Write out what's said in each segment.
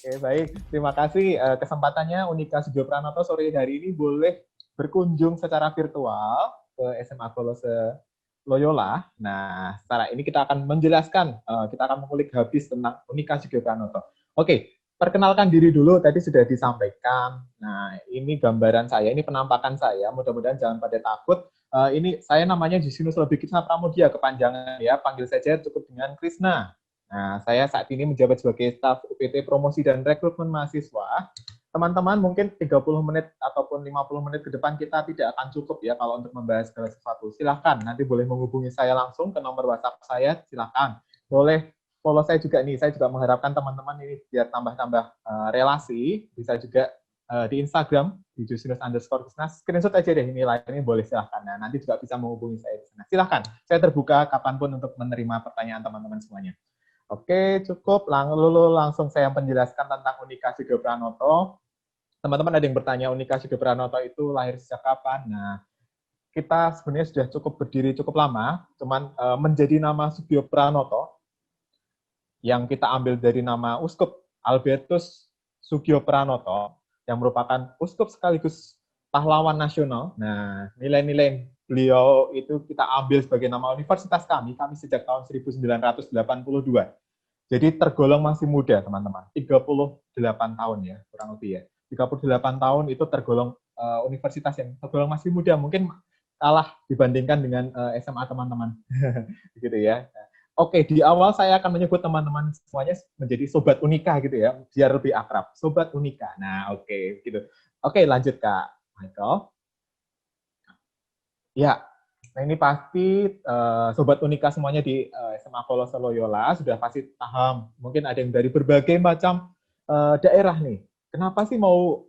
Oke, baik. Terima kasih kesempatannya Unika Sugio Pranoto sore hari ini boleh berkunjung secara virtual ke SMA Kolose Loyola. Nah, secara ini kita akan menjelaskan, kita akan mengulik habis tentang Unika Sugio Pranoto. Oke, perkenalkan diri dulu, tadi sudah disampaikan. Nah, ini gambaran saya, ini penampakan saya, mudah-mudahan jangan pada takut. Ini saya namanya Justinus Lebih Krishna Pramudia, kepanjangan ya, panggil saja cukup dengan Krishna. Nah, saya saat ini menjabat sebagai staf UPT Promosi dan Rekrutmen Mahasiswa. Teman-teman mungkin 30 menit ataupun 50 menit ke depan kita tidak akan cukup ya kalau untuk membahas segala sesuatu. Silahkan, nanti boleh menghubungi saya langsung ke nomor WhatsApp saya, silahkan. Boleh follow saya juga nih, saya juga mengharapkan teman-teman ini biar tambah-tambah relasi, bisa juga di Instagram, di Justinus_Krishna, screenshot aja deh ini line-nya boleh silahkan. Nah, nanti juga bisa menghubungi saya di sana. Silahkan, saya terbuka kapanpun untuk menerima pertanyaan teman-teman semuanya. Oke, cukup. Lalu langsung saya menjelaskan tentang Unika Sugio Pranoto. Teman-teman ada yang bertanya Unika Sugio Pranoto itu lahir sejak kapan? Nah, kita sebenarnya sudah cukup berdiri cukup lama, cuman menjadi nama Sugio Pranoto yang kita ambil dari nama Uskup Albertus Sugio Pranoto yang merupakan uskup sekaligus pahlawan nasional. Nah, nilai-nilai beliau itu kita ambil sebagai nama universitas kami sejak tahun 1982. Jadi tergolong masih muda, teman-teman. 38 tahun ya, kurang lebih ya. 38 tahun itu tergolong universitas yang tergolong masih muda, mungkin kalah dibandingkan dengan SMA teman-teman. Gitu ya. Oke, di awal saya akan menyebut teman-teman semuanya menjadi Sobat Unika gitu ya, biar lebih akrab. Sobat Unika. Nah, oke, gitu. Oke, lanjut Kak Michael. Ya, nah ini pasti Sobat Unika semuanya di SMA Kolose Loyola sudah pasti paham. Mungkin ada yang dari berbagai macam daerah nih. Kenapa sih mau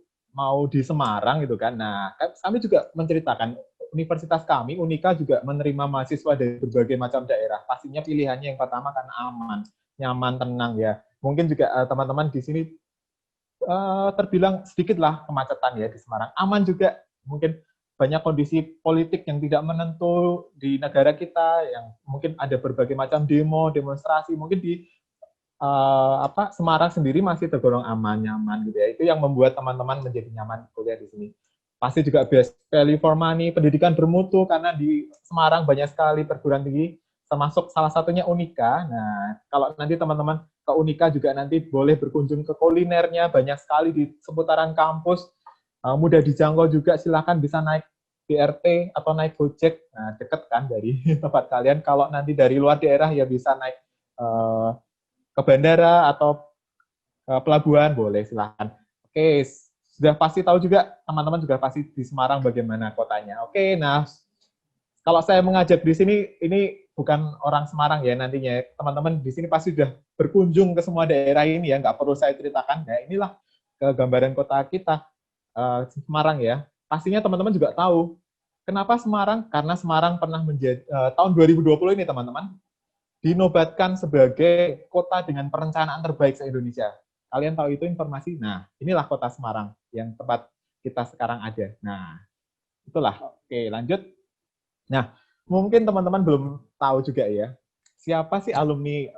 di Semarang gitu kan? Nah, kami juga menceritakan universitas kami, Unika juga menerima mahasiswa dari berbagai macam daerah. Pastinya pilihannya yang pertama karena aman, nyaman, tenang ya. Mungkin juga teman-teman di sini terbilang sedikit lah kemacetan ya di Semarang. Aman juga, mungkin banyak kondisi politik yang tidak menentu di negara kita, yang mungkin ada berbagai macam demo, demonstrasi, mungkin di Semarang sendiri masih tergolong aman, nyaman gitu ya. Itu yang membuat teman-teman menjadi nyaman kuliah di sini. Pasti juga best value for money, pendidikan bermutu, karena di Semarang banyak sekali perguruan tinggi, termasuk salah satunya Unika. Nah, kalau nanti teman-teman ke Unika juga nanti boleh berkunjung ke kulinernya, banyak sekali di seputaran kampus, mudah dijangkau juga, silahkan bisa naik BRT atau naik Gojek, nah deket kan dari tempat kalian. Kalau nanti dari luar daerah ya bisa naik ke bandara atau pelabuhan, boleh silahkan. Oke, sudah pasti tahu juga, teman-teman juga pasti di Semarang bagaimana kotanya. Oke, nah kalau saya mengajak di sini, ini bukan orang Semarang ya nantinya. Teman-teman di sini pasti sudah berkunjung ke semua daerah ini ya, nggak perlu saya ceritakan. Nah inilah gambaran kota kita, Semarang ya. Pastinya teman-teman juga tahu, kenapa Semarang? Karena Semarang pernah menjadi, tahun 2020 ini teman-teman, dinobatkan sebagai kota dengan perencanaan terbaik se-Indonesia. Kalian tahu itu informasi? Nah, inilah kota Semarang yang tempat kita sekarang ada. Nah, itulah. Oke, lanjut. Nah, mungkin teman-teman belum tahu juga ya, siapa sih alumni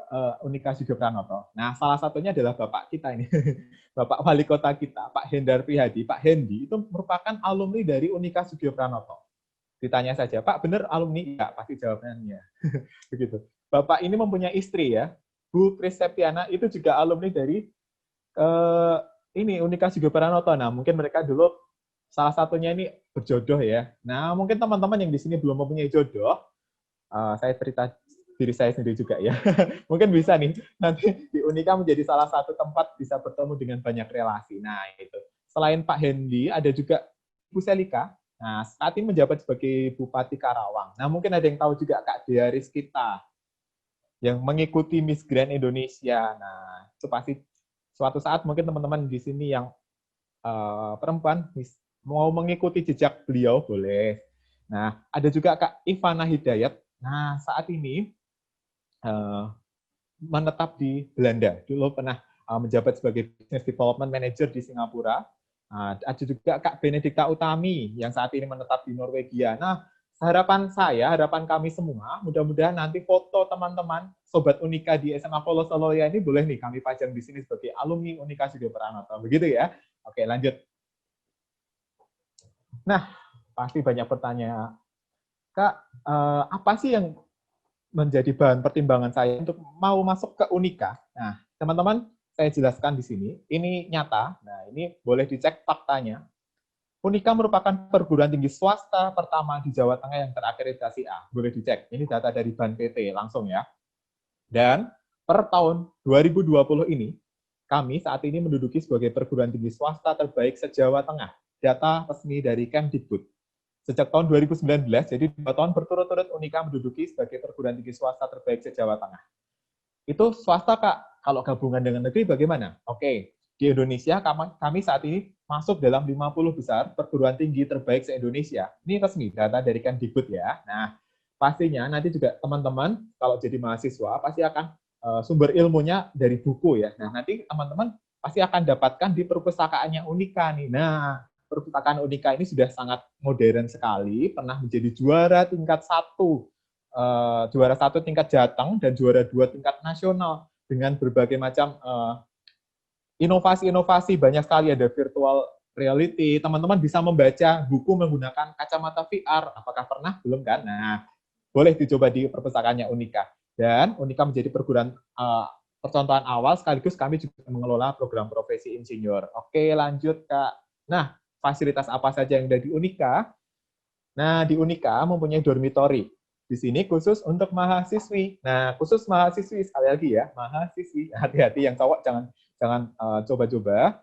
Unika Sugio Pranoto? Nah, salah satunya adalah Bapak kita ini, Bapak Wali Kota kita, Pak Hendar Prihadi. Pak Hendi itu merupakan alumni dari Unika Sugio Pranoto. Ditanya saja, Pak benar alumni? Ya, pasti jawabannya. Begitu. Bapak ini mempunyai istri ya, Bu Kris Septiana, itu juga alumni dari ini Unika Sugio Pranoto. Nah, mungkin mereka dulu salah satunya ini berjodoh ya. Nah, mungkin teman-teman yang di sini belum mempunyai jodoh, saya cerita diri saya sendiri juga ya. Mungkin bisa nih nanti di Unika menjadi salah satu tempat bisa bertemu dengan banyak relasi. Nah, itu. Selain Pak Hendi, ada juga Bu Selika. Nah, saat ini menjabat sebagai Bupati Karawang. Nah, mungkin ada yang tahu juga Kak Dea Rizkita yang mengikuti Miss Grand Indonesia. Nah, itu pasti suatu saat mungkin teman-teman di sini yang perempuan mau mengikuti jejak beliau, boleh. Nah, ada juga Kak Ivana Hidayat. Nah, saat ini menetap di Belanda. Dulu pernah menjabat sebagai Business Development Manager di Singapura. Ada juga Kak Benedikta Utami yang saat ini menetap di Norwegia. Nah, harapan kami semua, mudah-mudahan nanti foto teman-teman Sobat Unika di SMA Polo Soloya ini boleh nih kami pajang di sini sebagai alumni Unika Sudio Pranoto. Begitu ya. Oke, lanjut. Nah, pasti banyak pertanyaan. Kak, apa sih yang menjadi bahan pertimbangan saya untuk mau masuk ke Unika? Nah, teman-teman, saya jelaskan di sini. Ini nyata. Nah, ini boleh dicek faktanya. Unika merupakan perguruan tinggi swasta pertama di Jawa Tengah yang terakreditasi A. Boleh dicek. Ini data dari BAN PT langsung ya. Dan per tahun 2020 ini, kami saat ini menduduki sebagai perguruan tinggi swasta terbaik se-Jawa Tengah. Data resmi dari Kemdikbud. Sejak tahun 2019, jadi 2 tahun berturut-turut Unika menduduki sebagai perguruan tinggi swasta terbaik se-Jawa Tengah. Itu swasta, Kak. Kalau gabungan dengan negeri bagaimana? Oke, di Indonesia kami saat ini masuk dalam 50 besar perguruan tinggi terbaik se-Indonesia. Ini resmi, data dari Kemdikbud ya. Nah, pastinya nanti juga teman-teman kalau jadi mahasiswa pasti akan sumber ilmunya dari buku ya. Nah, nanti teman-teman pasti akan dapatkan di perpustakaannya Unika nih. Nah, perpustakaan Unika ini sudah sangat modern sekali, pernah menjadi juara tingkat 1, juara 1 tingkat Jateng dan juara 2 tingkat nasional dengan berbagai macam inovasi-inovasi. Banyak sekali, ada virtual reality, teman-teman bisa membaca buku menggunakan kacamata VR. Apakah pernah? Belum kan? Nah, boleh dicoba di perpustakaannya Unika. Dan Unika menjadi perguruan percontohan awal, sekaligus kami juga mengelola program profesi insinyur. Oke, lanjut Kak. Nah, fasilitas apa saja yang ada di Unika? Nah, di Unika mempunyai dormitory. Di sini khusus untuk mahasiswi. Nah, khusus mahasiswi, sekali lagi ya, mahasiswi. Hati-hati yang cowok jangan coba-coba,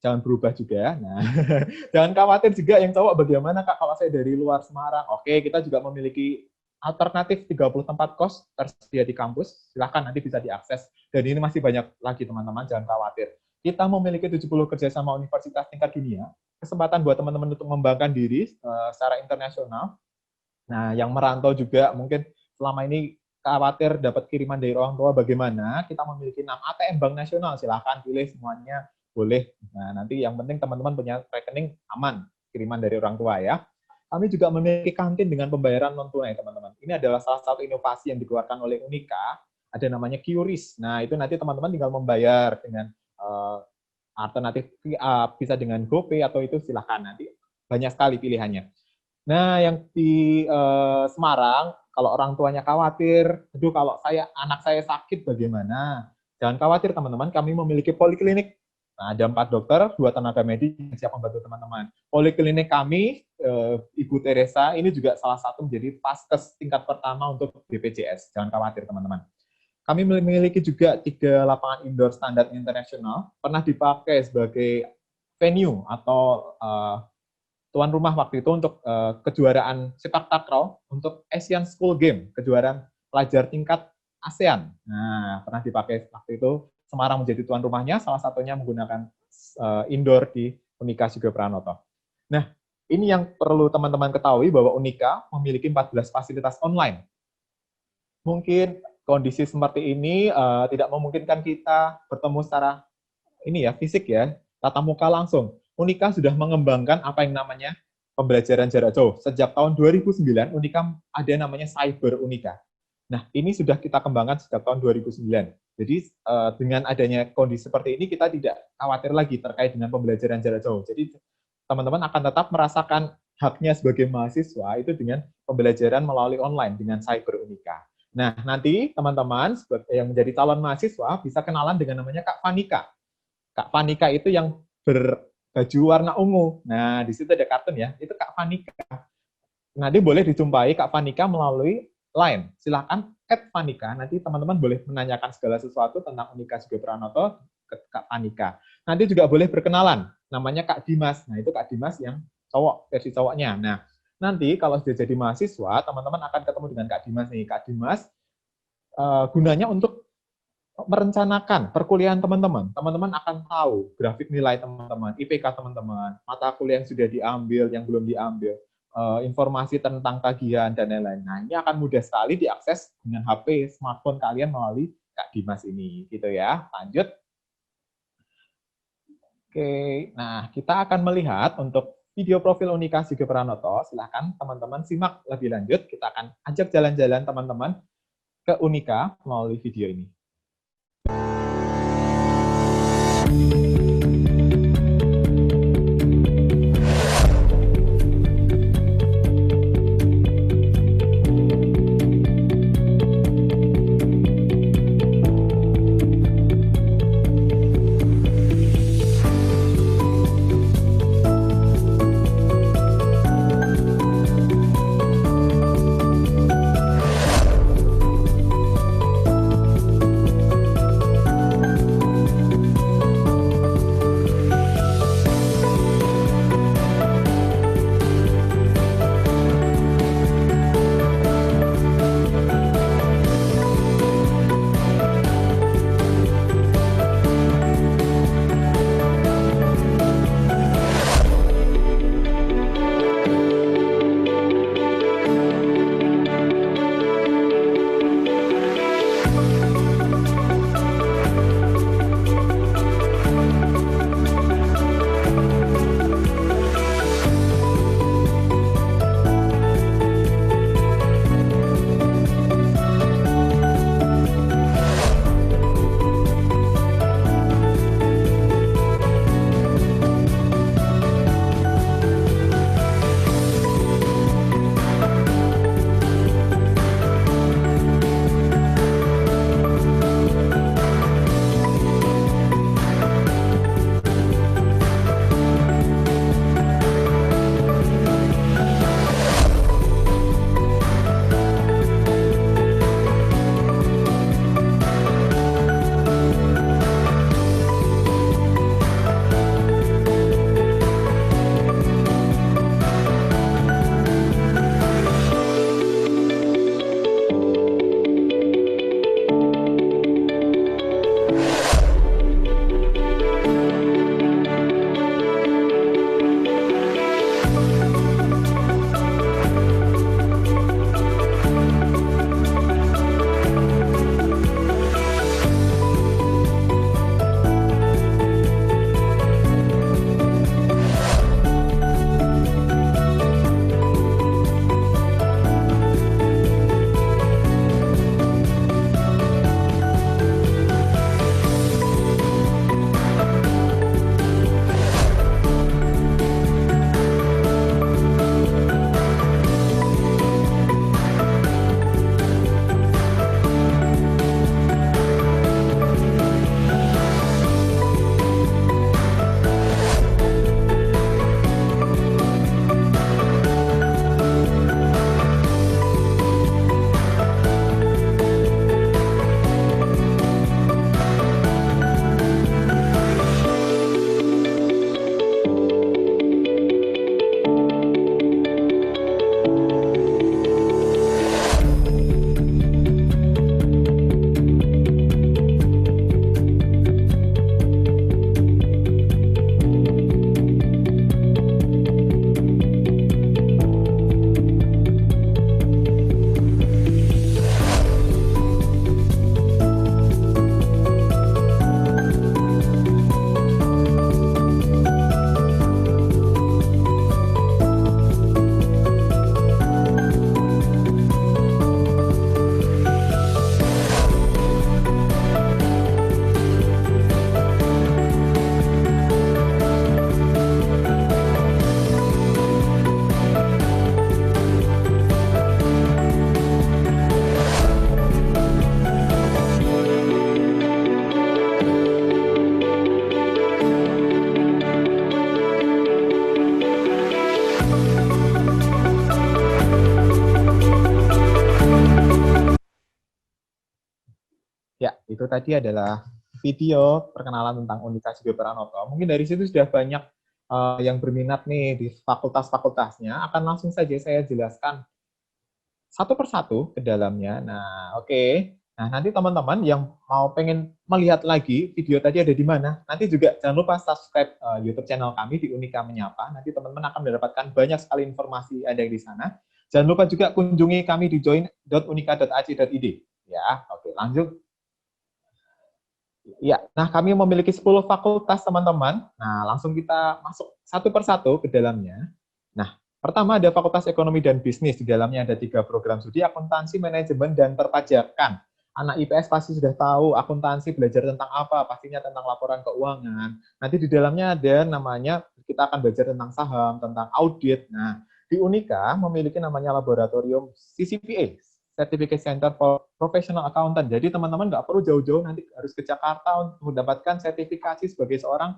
jangan berubah juga. Nah, jangan khawatir juga yang cowok, bagaimana Kak kalau saya dari luar Semarang? Oke, kita juga memiliki alternatif 30 tempat kos tersedia di kampus. Silahkan nanti bisa diakses. Dan ini masih banyak lagi teman-teman, jangan khawatir. Kita memiliki 70 kerjasama universitas tingkat dunia, kesempatan buat teman-teman untuk mengembangkan diri secara internasional. Nah, yang merantau juga mungkin selama ini khawatir dapat kiriman dari orang tua, bagaimana? Kita memiliki 6 ATM Bank Nasional, silahkan pilih semuanya, boleh. Nah, nanti yang penting teman-teman punya rekening aman, kiriman dari orang tua ya. Kami juga memiliki kantin dengan pembayaran non-tunai, teman-teman. Ini adalah salah satu inovasi yang dikeluarkan oleh Unika, ada namanya QRIS. Nah, itu nanti teman-teman tinggal membayar dengan alternatif bisa dengan GoPay atau itu silahkan, nanti banyak sekali pilihannya. Nah, yang di Semarang, kalau orang tuanya khawatir, aduh kalau anak saya sakit bagaimana? Jangan khawatir teman-teman, kami memiliki poliklinik. Nah, ada 4 dokter, 2 tenaga medis yang siap membantu teman-teman. Poliklinik kami, Ibu Teresa, ini juga salah satu menjadi vaskes tingkat pertama untuk BPJS. Jangan khawatir teman-teman. Kami memiliki juga 3 lapangan indoor standar internasional, pernah dipakai sebagai venue atau tuan rumah waktu itu untuk kejuaraan sepak takraw untuk Asian School Game, kejuaraan pelajar tingkat ASEAN. Nah, pernah dipakai waktu itu, Semarang menjadi tuan rumahnya, salah satunya menggunakan indoor di Unika Sudio Pranoto. Nah, ini yang perlu teman-teman ketahui bahwa Unika memiliki 14 fasilitas online. Mungkin kondisi seperti ini tidak memungkinkan kita bertemu secara fisik ya, tatap muka langsung. Unika sudah mengembangkan apa yang namanya pembelajaran jarak jauh. Sejak tahun 2009, Unika ada namanya Cyber Unika. Nah, ini sudah kita kembangkan sejak tahun 2009. Jadi, dengan adanya kondisi seperti ini, kita tidak khawatir lagi terkait dengan pembelajaran jarak jauh. Jadi, teman-teman akan tetap merasakan haknya sebagai mahasiswa itu dengan pembelajaran melalui online dengan Cyber Unika. Nah, nanti teman-teman yang menjadi calon mahasiswa bisa kenalan dengan namanya Kak Fanika. Kak Fanika itu yang berbaju warna ungu. Nah, di situ ada kartun ya, itu Kak Fanika. Nanti boleh dijumpai Kak Fanika melalui Line. Silakan @Fanika, nanti teman-teman boleh menanyakan segala sesuatu tentang Unika Sudio Pranoto ke Kak Fanika. Nanti juga boleh berkenalan, namanya Kak Dimas. Nah, itu Kak Dimas yang cowok, versi cowoknya. Nah, nanti kalau sudah jadi mahasiswa, teman-teman akan ketemu dengan Kak Dimas nih. Kak Dimas gunanya untuk merencanakan perkuliahan teman-teman. Teman-teman akan tahu grafik nilai teman-teman, IPK teman-teman, mata kuliah yang sudah diambil, yang belum diambil, informasi tentang tagihan, dan lain-lain. Nah, ini akan mudah sekali diakses dengan HP, smartphone kalian melalui Kak Dimas ini. Gitu ya. Lanjut. Oke, nah kita akan melihat untuk video profil Unika Sugio Pranoto, silahkan teman-teman simak lebih lanjut. Kita akan ajak jalan-jalan teman-teman ke Unika melalui video ini. Ya, itu tadi adalah video perkenalan tentang Unika Sugio Pranoto. Mungkin dari situ sudah banyak yang berminat nih di fakultas-fakultasnya. Akan langsung saja saya jelaskan satu persatu ke dalamnya. Nah, oke. Nah, nanti teman-teman yang mau pengen melihat lagi video tadi ada di mana, nanti juga jangan lupa subscribe YouTube channel kami di Unika Menyapa. Nanti teman-teman akan mendapatkan banyak sekali informasi ada di sana. Jangan lupa juga kunjungi kami di join.unika.ac.id. Ya, oke, lanjut. Ya, nah kami memiliki 10 fakultas teman-teman. Nah, langsung kita masuk satu persatu ke dalamnya. Nah, pertama ada Fakultas Ekonomi dan Bisnis. Di dalamnya ada 3 program studi, akuntansi, manajemen, dan perpajakan. Anak IPS pasti sudah tahu akuntansi belajar tentang apa, pastinya tentang laporan keuangan. Nanti di dalamnya ada namanya, kita akan belajar tentang saham, tentang audit. Nah, di Unika memiliki namanya laboratorium CCPA, Certificate Center for Professional Accountant. Jadi teman-teman nggak perlu jauh-jauh nanti harus ke Jakarta untuk mendapatkan sertifikasi sebagai seorang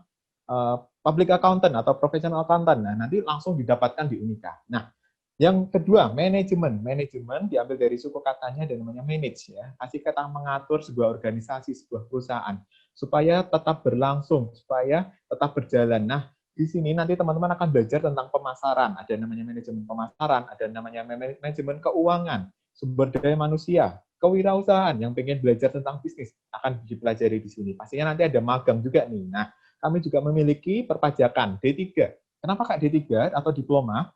public accountant atau professional accountant. Nah, nanti langsung didapatkan di Unika. Nah, yang kedua, manajemen. Manajemen diambil dari suku katanya dan namanya manage ya. Kasih kata mengatur sebuah organisasi, sebuah perusahaan supaya tetap berlangsung, supaya tetap berjalan. Nah, di sini nanti teman-teman akan belajar tentang pemasaran. Ada namanya manajemen pemasaran, ada namanya manajemen keuangan, sumber daya manusia, kewirausahaan. Yang pengen belajar tentang bisnis akan dipelajari di sini. Pastinya nanti ada magang juga nih. Nah, kami juga memiliki perpajakan D3. Kenapa Kak D3 atau diploma?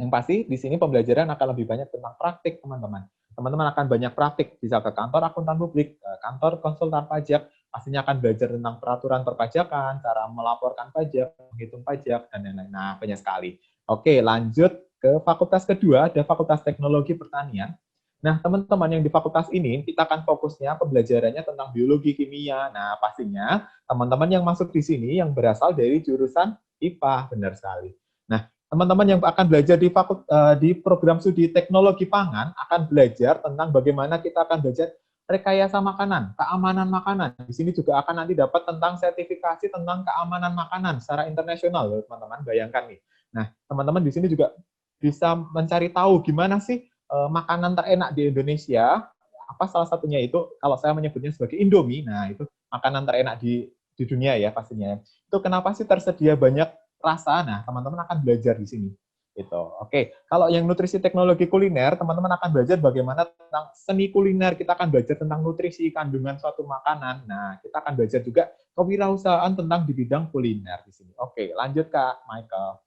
Yang pasti di sini pembelajaran akan lebih banyak tentang praktik, teman-teman. Teman-teman akan banyak praktik, bisa ke kantor akuntan publik, ke kantor konsultan pajak, pastinya akan belajar tentang peraturan perpajakan, cara melaporkan pajak, menghitung pajak, dan lain-lain. Nah, banyak sekali. Oke, lanjut ke fakultas kedua, ada Fakultas Teknologi Pertanian. Nah, teman-teman yang di fakultas ini, kita akan fokusnya pembelajarannya tentang biologi, kimia. Nah, pastinya teman-teman yang masuk di sini yang berasal dari jurusan IPA, benar sekali. Nah, teman-teman yang akan belajar di program studi teknologi pangan akan belajar tentang bagaimana kita akan belajar rekayasa makanan, keamanan makanan. Di sini juga akan nanti dapat tentang sertifikasi tentang keamanan makanan secara internasional, teman-teman. Bayangkan nih. Nah, teman-teman di sini juga bisa mencari tahu gimana sih makanan terenak di Indonesia. Apa salah satunya itu, kalau saya menyebutnya sebagai Indomie, nah itu makanan terenak di dunia ya pastinya. Itu kenapa sih tersedia banyak rasa? Nah, teman-teman akan belajar di sini. Gitu. Oke, kalau yang nutrisi teknologi kuliner, teman-teman akan belajar bagaimana tentang seni kuliner. Kita akan belajar tentang nutrisi kandungan suatu makanan. Nah, kita akan belajar juga kewirausahaan tentang di bidang kuliner di sini. Oke, lanjut Kak Michael.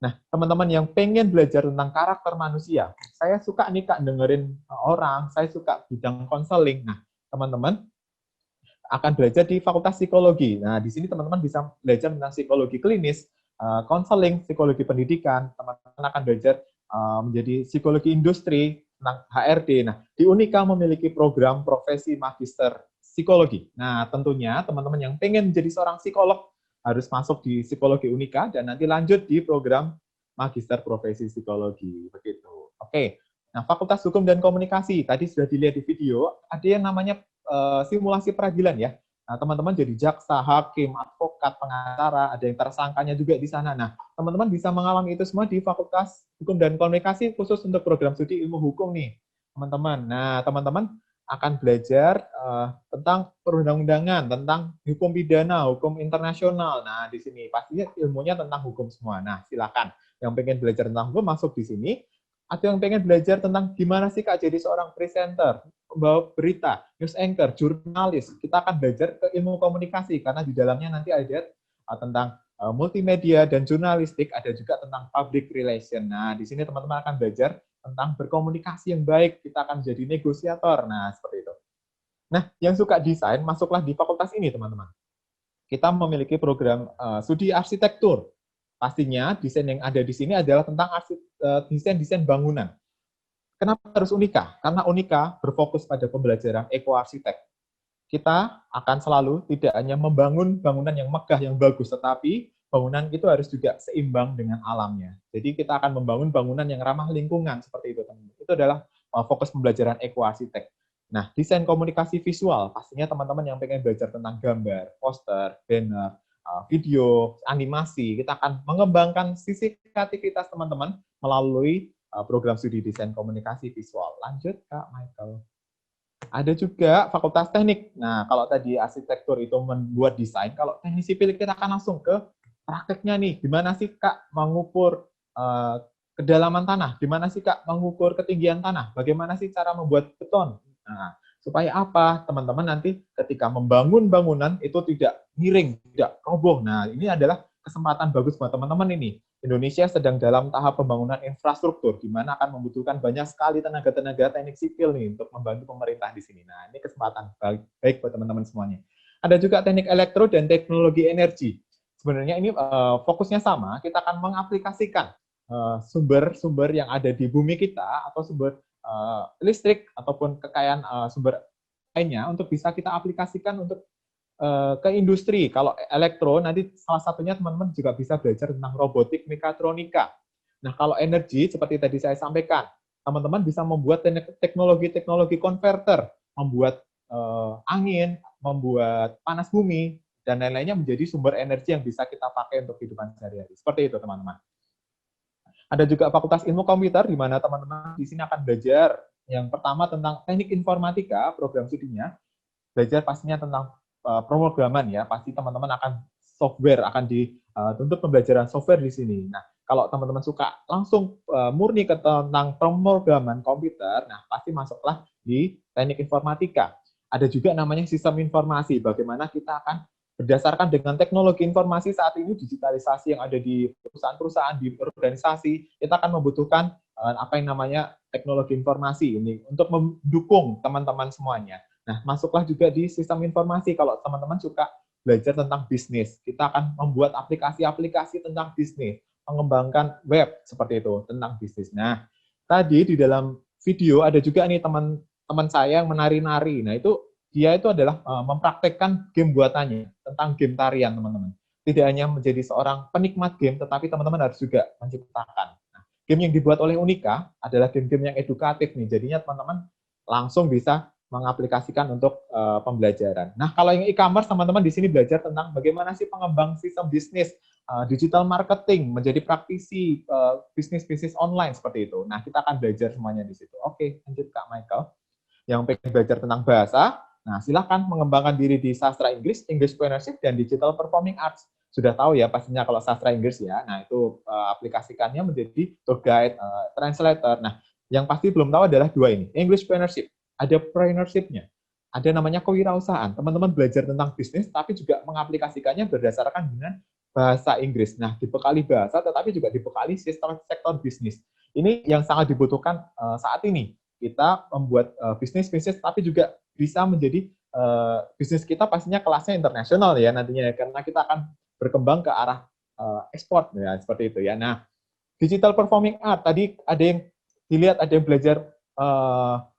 Nah, teman-teman yang pengen belajar tentang karakter manusia, saya suka nih Kak dengerin orang, saya suka bidang konseling. Nah, teman-teman akan belajar di Fakultas Psikologi. Nah, di sini teman-teman bisa belajar tentang psikologi klinis, konseling, psikologi pendidikan, teman-teman akan belajar menjadi psikologi industri, tentang HRD. Nah, di Unika memiliki program profesi magister psikologi. Nah, tentunya teman-teman yang pengen menjadi seorang psikolog harus masuk di psikologi Unika dan nanti lanjut di program magister profesi psikologi. Begitu. Oke. Nah, Fakultas Hukum dan Komunikasi, tadi sudah dilihat di video, ada yang namanya simulasi peradilan ya. Nah, teman-teman jadi jaksa, hakim, advokat, pengacara, ada yang tersangkanya juga di sana. Nah, teman-teman bisa mengalami itu semua di Fakultas Hukum dan Komunikasi khusus untuk program studi ilmu hukum nih, teman-teman. Nah, teman-teman akan belajar tentang perundang-undangan, tentang hukum pidana, hukum internasional. Nah, di sini pastinya ilmunya tentang hukum semua. Nah, silakan yang pengen belajar tentang hukum masuk di sini. Ada yang pengen belajar tentang gimana sih Kak jadi seorang presenter, pembawa berita, news anchor, jurnalis. Kita akan belajar ke ilmu komunikasi karena di dalamnya nanti ada tentang multimedia dan jurnalistik, ada juga tentang public relation. Nah, di sini teman-teman akan belajar tentang berkomunikasi yang baik, kita akan jadi negosiator. Nah, seperti itu. Nah, yang suka desain, masuklah di fakultas ini, teman-teman. Kita memiliki program studi arsitektur. Pastinya desain yang ada di sini adalah tentang desain-desain bangunan. Kenapa harus Unika? Karena Unika berfokus pada pembelajaran ekoarsitek. Kita akan selalu tidak hanya membangun bangunan yang megah, yang bagus, tetapi bangunan itu harus juga seimbang dengan alamnya. Jadi kita akan membangun bangunan yang ramah lingkungan, seperti itu. Itu adalah fokus pembelajaran ekoarsitek. Nah, desain komunikasi visual, pastinya teman-teman yang pengen belajar tentang gambar, poster, banner, video, animasi, kita akan mengembangkan sisi kreativitas teman-teman melalui program studi desain komunikasi visual. Lanjut, Kak Michael. Ada juga Fakultas Teknik. Nah, kalau tadi arsitektur itu membuat desain, kalau teknik sipil kita akan langsung ke prakteknya nih. Gimana sih, Kak, mengukur kedalaman tanah? Gimana sih, Kak, mengukur ketinggian tanah? Bagaimana sih cara membuat beton? Nah, supaya apa? Teman-teman nanti ketika membangun bangunan itu tidak miring, tidak roboh. Nah, ini adalah kesempatan bagus buat teman-teman ini. Indonesia sedang dalam tahap pembangunan infrastruktur, di mana akan membutuhkan banyak sekali tenaga-tenaga teknik sipil nih untuk membantu pemerintah di sini. Nah, ini kesempatan baik buat teman-teman semuanya. Ada juga teknik elektro dan teknologi energi. sebenarnya ini fokusnya sama, kita akan mengaplikasikan sumber-sumber yang ada di bumi kita atau sumber listrik ataupun kekayaan sumber lainnya untuk bisa kita aplikasikan untuk ke industri. Kalau elektro, nanti salah satunya teman-teman juga bisa belajar tentang robotik, mekatronika. Nah, kalau energi, seperti tadi saya sampaikan, teman-teman bisa membuat teknologi-teknologi konverter, membuat angin, membuat panas bumi, dan lain-lainnya menjadi sumber energi yang bisa kita pakai untuk kehidupan sehari-hari. Seperti itu, teman-teman. Ada juga Fakultas Ilmu Komputer, di mana teman-teman di sini akan belajar yang pertama tentang teknik informatika, program studinya, belajar pastinya tentang pemrograman ya, pasti teman-teman akan software, akan dituntut pembelajaran software di sini. Nah, kalau teman-teman suka langsung murni ke tentang pemrograman komputer, nah pasti masuklah di teknik informatika. Ada juga namanya sistem informasi, bagaimana kita akan berdasarkan dengan teknologi informasi saat ini, digitalisasi yang ada di perusahaan-perusahaan, di organisasi, kita akan membutuhkan apa yang namanya teknologi informasi ini untuk mendukung teman-teman semuanya. Nah, masuklah juga di sistem informasi. Kalau teman-teman suka belajar tentang bisnis, kita akan membuat aplikasi-aplikasi tentang bisnis, mengembangkan web seperti itu tentang bisnis. Nah, tadi di dalam video ada juga nih teman-teman saya yang menari-nari. Nah, itu dia itu adalah mempraktekkan game buatannya tentang game tarian, teman-teman. Tidak hanya menjadi seorang penikmat game, tetapi teman-teman harus juga menciptakan. Nah, game yang dibuat oleh Unika adalah game-game yang edukatif nih. Jadinya teman-teman langsung bisa mengaplikasikan untuk pembelajaran. Nah, kalau yang e-commerce, teman-teman di sini belajar tentang bagaimana sih pengembang sistem bisnis, digital marketing, menjadi praktisi bisnis-bisnis online seperti itu. Nah, kita akan belajar semuanya di situ. Oke, lanjut Kak Michael. Yang pengen belajar tentang bahasa, nah silakan mengembangkan diri di sastra Inggris, Englishpreneurship, dan digital performing arts. Sudah tahu ya pastinya kalau sastra Inggris ya. Nah, itu aplikasikannya menjadi tour guide, translator. Nah, yang pasti belum tahu adalah dua ini, Englishpreneurship. Ada preneurship-nya, ada namanya kewirausahaan. Teman-teman belajar tentang bisnis, tapi juga mengaplikasikannya berdasarkan dengan bahasa Inggris. Nah, dibekali bahasa, tetapi juga dibekali sektor bisnis. Ini yang sangat dibutuhkan saat ini. Kita membuat bisnis-bisnis, tapi juga bisa menjadi bisnis kita pastinya kelasnya internasional ya nantinya, karena kita akan berkembang ke arah ekspor ya, seperti itu ya. Nah, digital performing art, tadi ada yang dilihat, ada yang belajar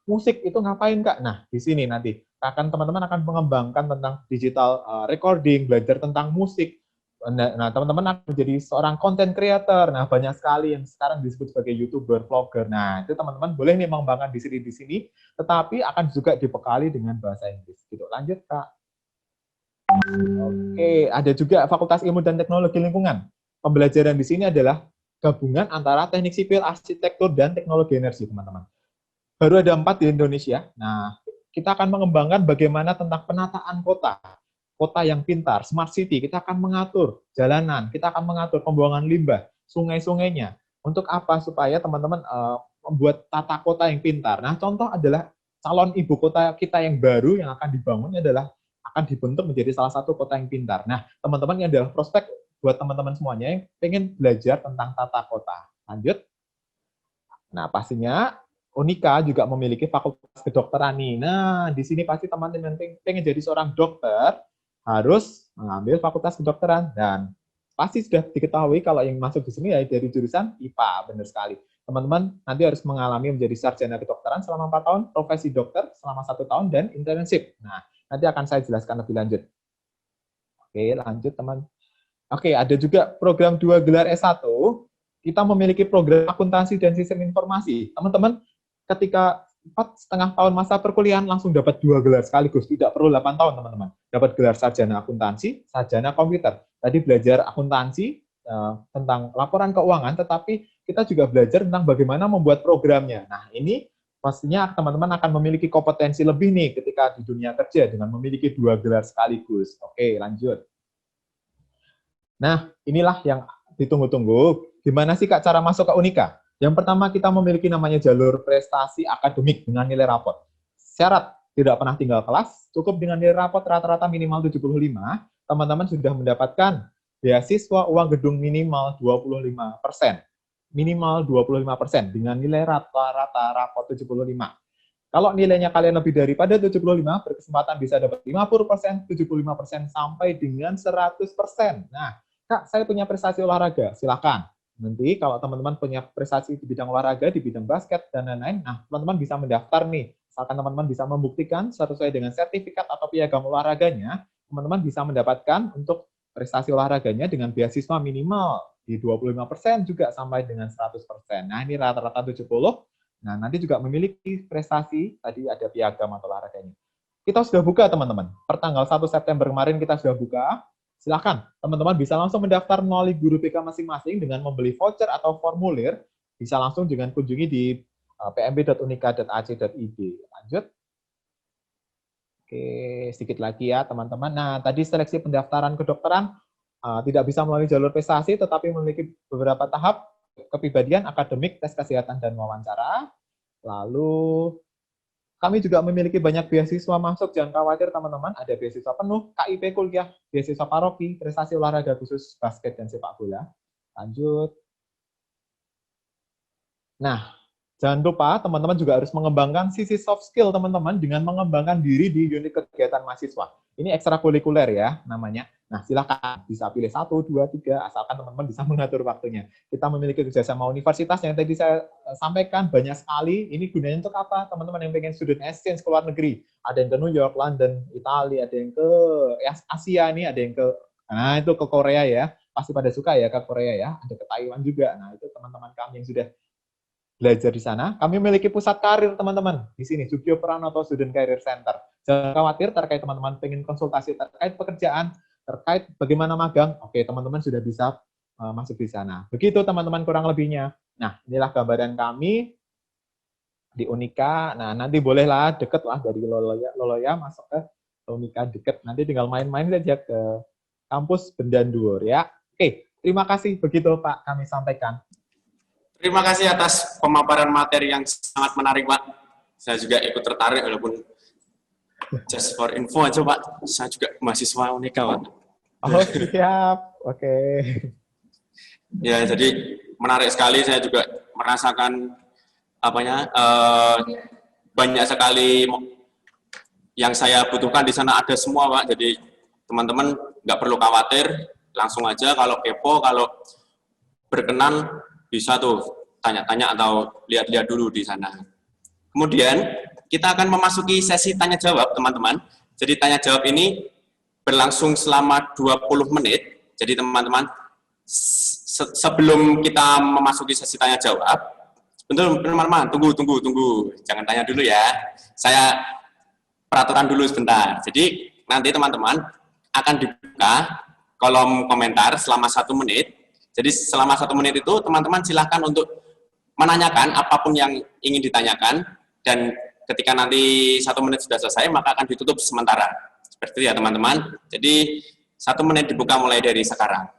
musik itu ngapain Kak? Nah, di sini nanti teman-teman akan mengembangkan tentang digital recording, belajar tentang musik. Nah, teman-teman akan menjadi seorang content creator. Nah, banyak sekali yang sekarang disebut sebagai YouTuber, vlogger. Nah, itu teman-teman boleh nih mengembangkan di sini, tetapi akan juga dibekali dengan bahasa Inggris. Gitu. Lanjut, Kak. Oke, ada juga Fakultas Ilmu dan Teknologi Lingkungan. Pembelajaran di sini adalah gabungan antara teknik sipil, arsitektur, dan teknologi energi, teman-teman. Baru ada 4 di Indonesia. Nah, kita akan mengembangkan bagaimana tentang penataan kota. Kota yang pintar, smart city. Kita akan mengatur jalanan, kita akan mengatur pembuangan limbah, sungai-sungainya. Untuk apa? Supaya teman-teman membuat tata kota yang pintar. Nah, contoh adalah calon ibu kota kita yang baru yang akan dibangun adalah akan dibentuk menjadi salah satu kota yang pintar. Nah, teman-teman, ini adalah prospek buat teman-teman semuanya yang pengen belajar tentang tata kota. Lanjut. Nah, pastinya Unika juga memiliki fakultas kedokteran nih. Nah, di sini pasti teman-teman pengen jadi seorang dokter, harus mengambil fakultas kedokteran. Dan pasti sudah diketahui kalau yang masuk di sini ya dari jurusan IPA, benar sekali. Teman-teman nanti harus mengalami menjadi sarjana kedokteran selama 4 tahun, profesi dokter selama 1 tahun, dan internship. Nah, nanti akan saya jelaskan lebih lanjut. Oke, lanjut teman. Oke, ada juga program 2 gelar S1. Kita memiliki program akuntansi dan sistem informasi. Teman-teman, ketika 4,5 tahun masa perkuliahan langsung dapat 2 gelar sekaligus, tidak perlu 8 tahun teman-teman. Dapat gelar sarjana akuntansi, sarjana komputer. Tadi belajar akuntansi tentang laporan keuangan, tetapi kita juga belajar tentang bagaimana membuat programnya. Nah, ini pastinya teman-teman akan memiliki kompetensi lebih nih ketika di dunia kerja dengan memiliki 2 gelar sekaligus. Oke, lanjut. Nah, inilah yang ditunggu-tunggu. Gimana sih Kak cara masuk ke Unika? Yang pertama, kita memiliki namanya jalur prestasi akademik dengan nilai rapot. Syarat tidak pernah tinggal kelas, cukup dengan nilai rapot rata-rata minimal 75, teman-teman sudah mendapatkan beasiswa uang gedung minimal 25%. Minimal 25% dengan nilai rata-rata rapot 75. Kalau nilainya kalian lebih daripada 75, berkesempatan bisa dapat 50%, 75%, sampai dengan 100%. Nah, Kak, saya punya prestasi olahraga, silakan. Nanti kalau teman-teman punya prestasi di bidang olahraga, di bidang basket, dan lain-lain, nah teman-teman bisa mendaftar nih. Misalkan teman-teman bisa membuktikan sesuai dengan sertifikat atau piagam olahraganya, teman-teman bisa mendapatkan untuk prestasi olahraganya dengan beasiswa minimal di 25% juga sampai dengan 100%. Nah, ini rata-rata 70. Nah, nanti juga memiliki prestasi, tadi ada piagam atau olahraganya. Kita sudah buka, teman-teman. Pertanggal 1 September kemarin kita sudah buka. Silakan, teman-teman bisa langsung mendaftar melalui guru BK masing-masing dengan membeli voucher atau formulir, bisa langsung dengan kunjungi di pmb.unika.ac.id. Lanjut. Oke, sedikit lagi ya teman-teman. Nah, tadi seleksi pendaftaran kedokteran tidak bisa melalui jalur prestasi, tetapi memiliki beberapa tahap kepribadian, akademik, tes kesehatan, dan wawancara. Lalu kami juga memiliki banyak beasiswa masuk, jangan khawatir teman-teman, ada beasiswa penuh, KIP kuliah, beasiswa paroki, prestasi olahraga khusus basket dan sepak bola. Lanjut. Nah, jangan lupa teman-teman juga harus mengembangkan sisi soft skill teman-teman dengan mengembangkan diri di unit kegiatan mahasiswa. Ini ekstrakurikuler ya namanya. Nah, silakan bisa pilih 1, 2, 3, asalkan teman-teman bisa mengatur waktunya. Kita memiliki kerjasama universitas yang tadi saya sampaikan banyak sekali. Ini gunanya untuk apa? Teman-teman yang pengen student exchange ke luar negeri. Ada yang ke New York, London, Italia, ada yang ke Asia nih, ada yang ke, nah itu ke Korea ya. Pasti pada suka ya ke Korea ya. Ada ke Taiwan juga. Nah, itu teman-teman kami yang sudah belajar di sana. Kami memiliki pusat karir teman-teman di sini, Sugio Pranoto Student Career Center. Jangan khawatir terkait teman-teman pengen konsultasi terkait pekerjaan, terkait bagaimana magang, oke teman-teman sudah bisa masuk di sana. Begitu teman-teman kurang lebihnya. Nah, inilah gambaran kami di Unika. Nah, nanti bolehlah deket lah dari Loloya masuk ke Unika deket. Nanti tinggal main-main saja ke kampus Bendandur ya. Oke, terima kasih. Begitu Pak kami sampaikan. Terima kasih atas pemaparan materi yang sangat menarik, Pak. Saya juga ikut tertarik, walaupun just for info aja, Pak. Saya juga mahasiswa Unika, Pak. Oh, siap. Oke. Ya, jadi menarik sekali. Saya juga merasakan banyak sekali yang saya butuhkan di sana ada semua, Pak. Jadi teman-teman nggak perlu khawatir, langsung aja kalau kepo, kalau berkenan, bisa tuh tanya-tanya atau lihat-lihat dulu di sana. Kemudian kita akan memasuki sesi tanya-jawab, teman-teman. Jadi tanya-jawab ini berlangsung selama 20 menit. Jadi teman-teman, sebelum kita memasuki sesi tanya-jawab, bentar, teman-teman, tunggu. Jangan tanya dulu ya. Saya peraturan dulu sebentar. Jadi nanti teman-teman akan dibuka kolom komentar selama 1 menit. Jadi selama 1 menit itu teman-teman silahkan untuk menanyakan apapun yang ingin ditanyakan, dan ketika nanti 1 menit sudah selesai maka akan ditutup sementara. Seperti itu ya teman-teman. Jadi 1 menit dibuka mulai dari sekarang.